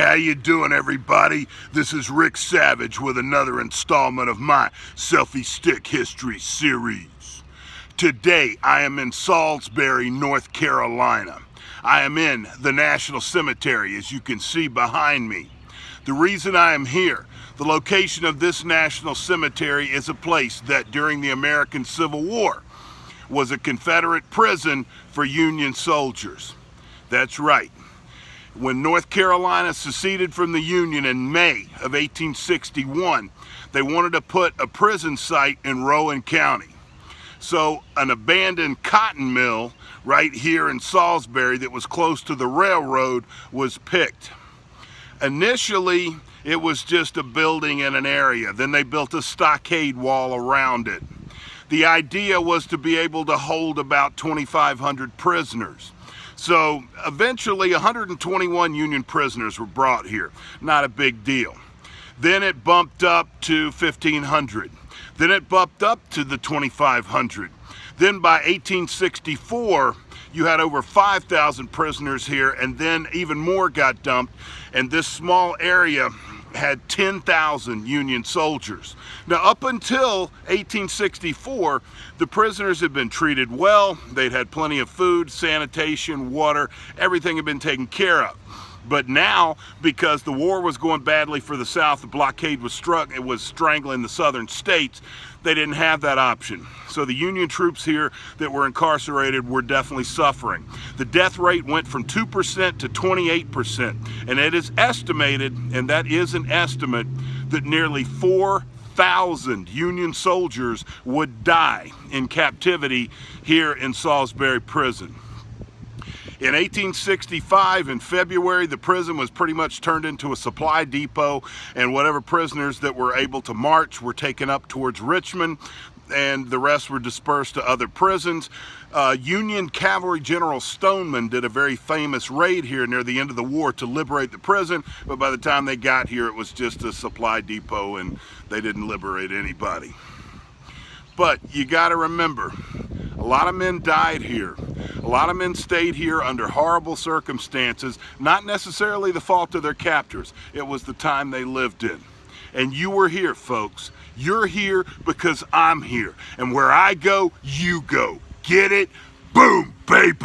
how you doing, everybody? This is Ric Savage with another installment of my Selfie-Stick history series. Today, I am in Salisbury, North Carolina. I am in the National Cemetery, as you can see behind me. The reason I am here, the location of this National Cemetery is a place that during the American Civil War was a Confederate prison for Union soldiers. That's right. When North Carolina seceded from the Union in May of 1861, they wanted to put a prison site in Rowan County. So an abandoned cotton mill right here in Salisbury that was close to the railroad was picked. Initially, it was just a building in an area. Then they built a stockade wall around it. The idea was to be able to hold about 2,500 prisoners. So eventually 121 Union prisoners were brought here. Not a big deal. Then it bumped up to 1,500. Then it bumped up to the 2,500. Then by 1864, you had over 5,000 prisoners here, and then even more got dumped, and this small area had 10,000 Union soldiers. Now, up until 1864, the prisoners had been treated well. They'd had plenty of food, sanitation, water, everything had been taken care of. But now, because the war was going badly for the South, the blockade was struck, it was strangling the southern states, they didn't have that option. So the Union troops here that were incarcerated were definitely suffering. The death rate went from 2% to 28%, and it is estimated, and that is an estimate, that nearly 4,000 Union soldiers would die in captivity here in Salisbury Prison. In 1865, in February, the prison was pretty much turned into a supply depot, and whatever prisoners that were able to march were taken up towards Richmond, and the rest were dispersed to other prisons. Union Cavalry General Stoneman did a very famous raid here near the end of the war to liberate the prison, but by the time they got here, it was just a supply depot, and they didn't liberate anybody. But you got to remember, a lot of men died here. A lot of men stayed here under horrible circumstances, not necessarily the fault of their captors. It was the time they lived in. And you were here, folks. You're here because I'm here. And where I go, you go. Get it? Boom, baby!